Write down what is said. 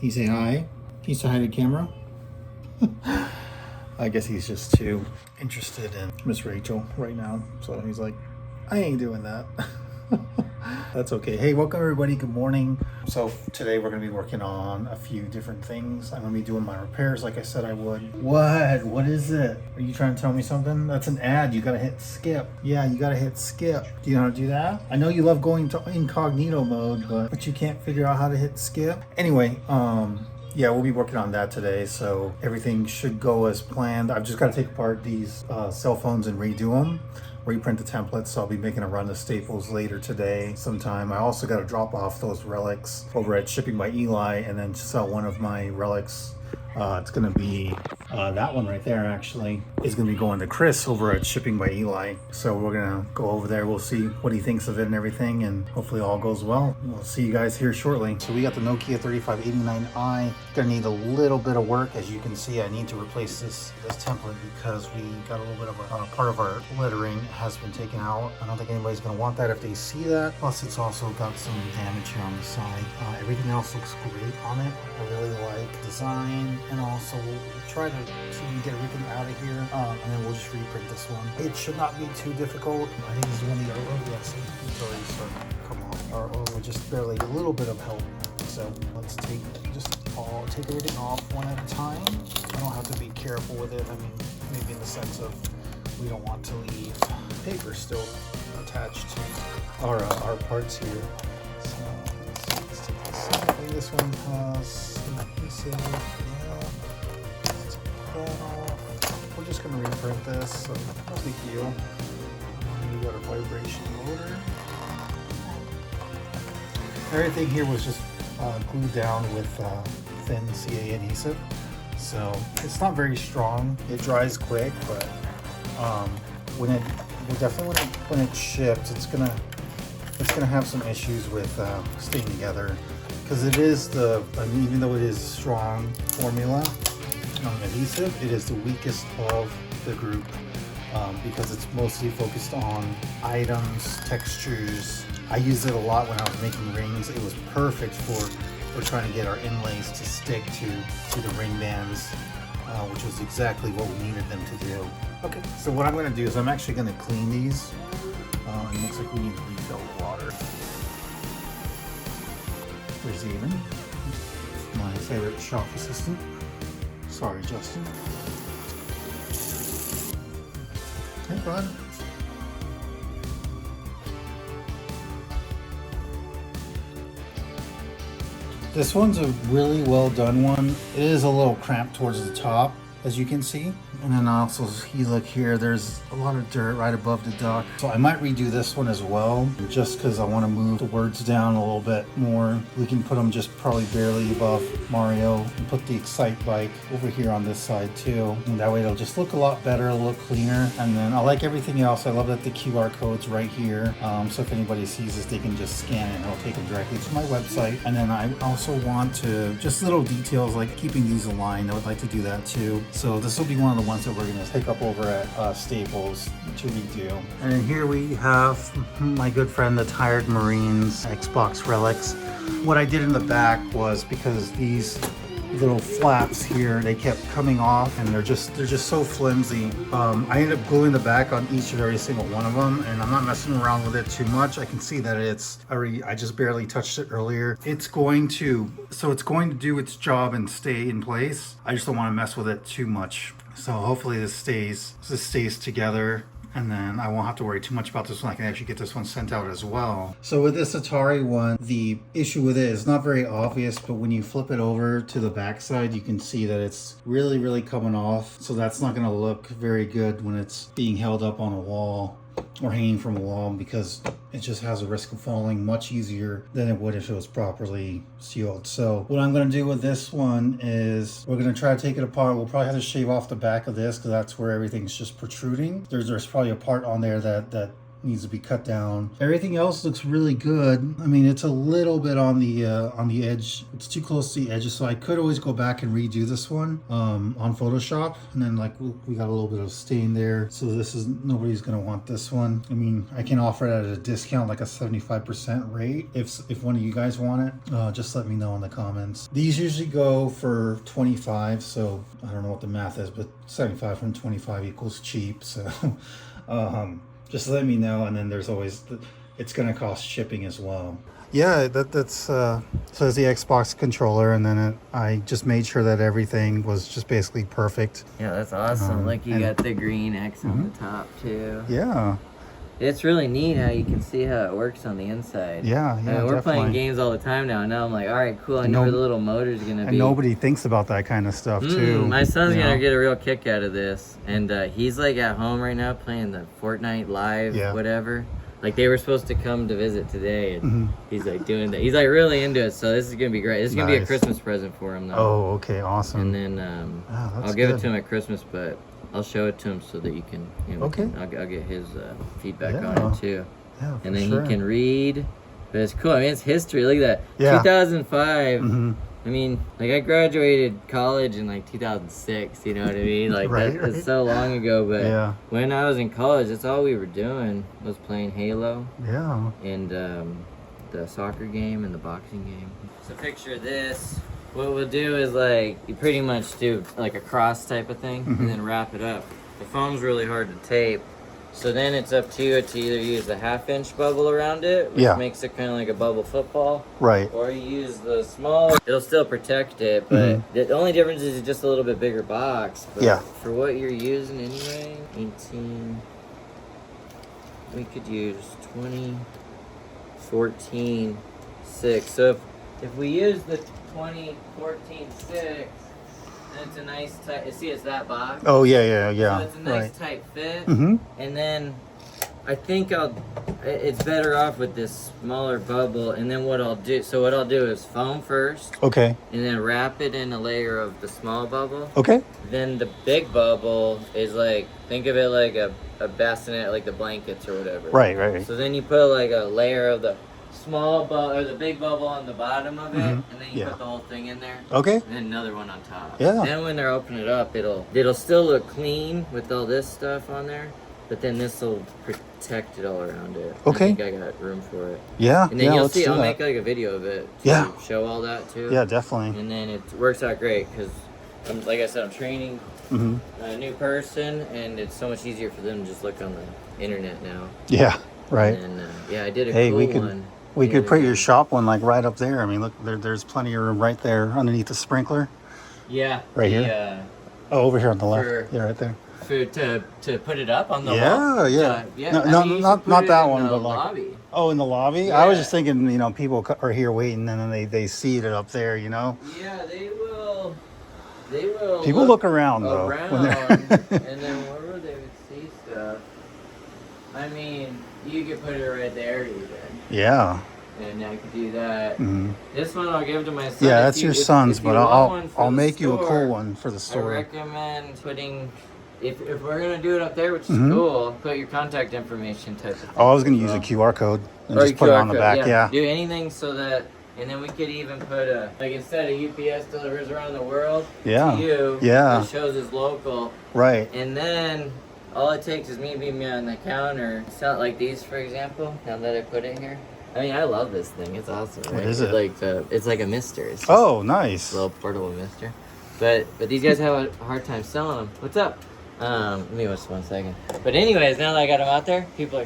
he say hi? Can you say hi to the camera? I guess he's just too interested in Miss Rachel right now. So he's like, I ain't doing that. That's okay. Hey, welcome everybody. Good morning. So today we're going to be working on a few different things. I'm going to be doing my repairs like I said I would. What is it? Are you trying to tell me something? That's an ad. You got to hit skip. Yeah, you got to hit skip. Do you know how to do that? I know you love going to incognito mode, but you can't figure out how to hit skip. Anyway, yeah, we'll be working on that today, so everything should go as planned. I've just got to take apart these cell phones and redo them, reprint the templates, so I'll be making a run to Staples later today sometime. I also got to drop off those relics over at Shipping by Eli and then sell one of my relics. It's going to be that one right there, actually, is going to be going to Chris over at Shipping by Eli. So we're going to go over there. We'll see what he thinks of it and everything, and hopefully all goes well. We'll see you guys here shortly. So we got the Nokia 3589i. Going to need a little bit of work. As you can see, I need to replace this template because we got a little bit of a part of our lettering has been taken out. I don't think anybody's going to want that if they see that. Plus, it's also got some damage here on the side. Everything else looks great on it. I really like design, and also we'll try to see if we can get everything out of here, and then we'll just reprint this one. It should not be too difficult. I think this is one of the yes, it's already starting to come off. Or just barely a little bit of help. So let's take everything off one at a time. I don't have to be careful with it. I mean, maybe in the sense of we don't want to leave paper still attached to our parts here. So let's take this out. I think this one has some adhesive. Yeah. Let's take that off. We're just gonna reprint this, so no big deal. We got a vibration motor. Everything here was just glued down with thin CA adhesive, so it's not very strong. It dries quick, but when it ships, it's gonna have some issues with staying together, because it is even though it is strong formula adhesive, it is the weakest of the group because it's mostly focused on items, textures. I used it a lot when I was making rings. It was perfect for trying to get our inlays to stick to the ring bands, which was exactly what we needed them to do. Okay, so what I'm going to do is I'm actually going to clean these. It looks like we need to refill the water. There's Even, my favorite shop assistant. Sorry, Justin. Hey, bud. This one's a really well done one. It is a little cramped towards the top, as you can see. And then also, you look here, there's a lot of dirt right above the dock. So I might redo this one as well, just because I want to move the words down a little bit more. We can put them just probably barely above Mario, and put the Excite bike over here on this side too. And that way it'll just look a lot better, a little cleaner. And then I like everything else. I love that the QR code's right here. So if anybody sees this, they can just scan it and it'll take them directly to my website. And then I also want to, just little details like keeping these aligned. I would like to do that too. So this will be one of the ones that we're going to pick up over at Staples to redo. And then here we have my good friend, the Tired Marines Xbox Relics. What I did in the back was, because these little flaps here, they kept coming off, and they're just so flimsy. I ended up gluing the back on each and every single one of them, and I'm not messing around with it too much. I can see that I just barely touched it earlier. It's going to do its job and stay in place. I just don't want to mess with it too much. So hopefully this stays together, and then I won't have to worry too much about this one. I can actually get this one sent out as well. So with this Atari one, the issue with it is not very obvious, but when you flip it over to the back side, you can see that it's really coming off. So that's not going to look very good when it's being held up on a wall or hanging from a wall, because it just has a risk of falling much easier than it would if it was properly sealed. So what I'm going to do with this one is we're going to try to take it apart. We'll probably have to shave off the back of this because that's where everything's just protruding. There's probably a part on there that needs to be cut down. Everything else looks really good. I mean, it's a little bit on the edge. It's too close to the edges, so I could always go back and redo this one on Photoshop. And then like we got a little bit of stain there, so this is, nobody's gonna want this one. I mean, I can offer it at a discount, like a 75% rate. If one of you guys want it, just let me know in the comments. These usually go for 25, so I don't know what the math is, but 75 from 25 equals cheap. So just let me know. And then there's always it's gonna cost shipping as well. Yeah, that's so there's the Xbox controller, and then I just made sure that everything was just basically perfect. Yeah, that's awesome. Like you got the green X on the top too. Yeah. It's really neat how you can see how it works on the inside. Yeah, I mean, we're playing games all the time now. Now I'm like, all right, cool. I know where the little motor's gonna be. And nobody thinks about that kind of stuff too. My son's gonna get a real kick out of this, and he's like at home right now playing the Fortnite live, whatever. Like they were supposed to come to visit today, and he's like doing that. He's like really into it, so this is gonna be great. This is gonna be a Christmas present for him, though. Oh, okay, awesome. And then I'll give it to him at Christmas, but I'll show it to him so that you can. You know, I'll get his feedback on it too. Yeah, and then he can read. But it's cool. I mean, it's history. Look at that. Yeah. 2005. I mean, like I graduated college in like 2006. You know what I mean? Like that's so long ago. But when I was in college, that's all we were doing was playing Halo. Yeah. And the soccer game and the boxing game. So picture this. What we'll do is like you pretty much do like a cross type of thing and then wrap it up. The foam's really hard to tape. So then it's up to you to either use the 1/2-inch bubble around it, which makes it kind of like a bubble football. Right. Or you use the smaller. It'll still protect it, but the only difference is it's just a little bit bigger box. But for what you're using anyway, 18, we could use 20, 14, 6. So if we use the 20, 14, 6, and it's a nice tight, see it's that box? Oh, yeah. So it's a nice tight fit. And then I think it's better off with this smaller bubble. And then what I'll do is foam first. Okay. And then wrap it in a layer of the small bubble. Okay. Then the big bubble is like, think of it like a bassinet, like the blankets or whatever. Right. So then you put like a layer of the small bubble or the big bubble on the bottom of it, and then you put the whole thing in there. Okay. And then another one on top. Yeah. Then when they're opening it up, it'll still look clean with all this stuff on there, but then this will protect it all around it. Okay. I think I got room for it. Yeah. And then you'll see. I'll make like a video of it to show all that too. Yeah, definitely. And then it works out great because, like I said, I'm training a new person, and it's so much easier for them to just look on the internet now. Yeah. Right. And I did a cool one. We could put your shop one like right up there. I mean, look, there's plenty of room right there underneath the sprinkler. Yeah. Right here. Over here on the left. Yeah, right there. To put it up on the wall. Yeah. Not that one, but like lobby. Oh, in the lobby. Yeah. I was just thinking, people are here waiting, and then they see it up there. Yeah, they will. People look around though. And then wherever they would see stuff. I mean, you could put it right there even. Yeah. And I could do that. This one I'll give to my son. Yeah, that's your son's, but I'll make you a cool one for the store. I recommend putting, if we're gonna do it up there, which is cool, put your contact information type of thing. Oh, I was gonna use a QR code and just put it on the back. Yeah. Do anything so that, and then we could even put like instead of UPS delivers around the world to you, it shows as local. Right. And then all it takes is me being on the counter. It's not like these, for example. Now that I put it here. I mean, I love this thing. It's awesome. Right? What is it? It's like a mister. It's nice. A little portable mister. But these guys have a hard time selling them. What's up? Let me watch 1 second. But anyways, now that I got them out there, people are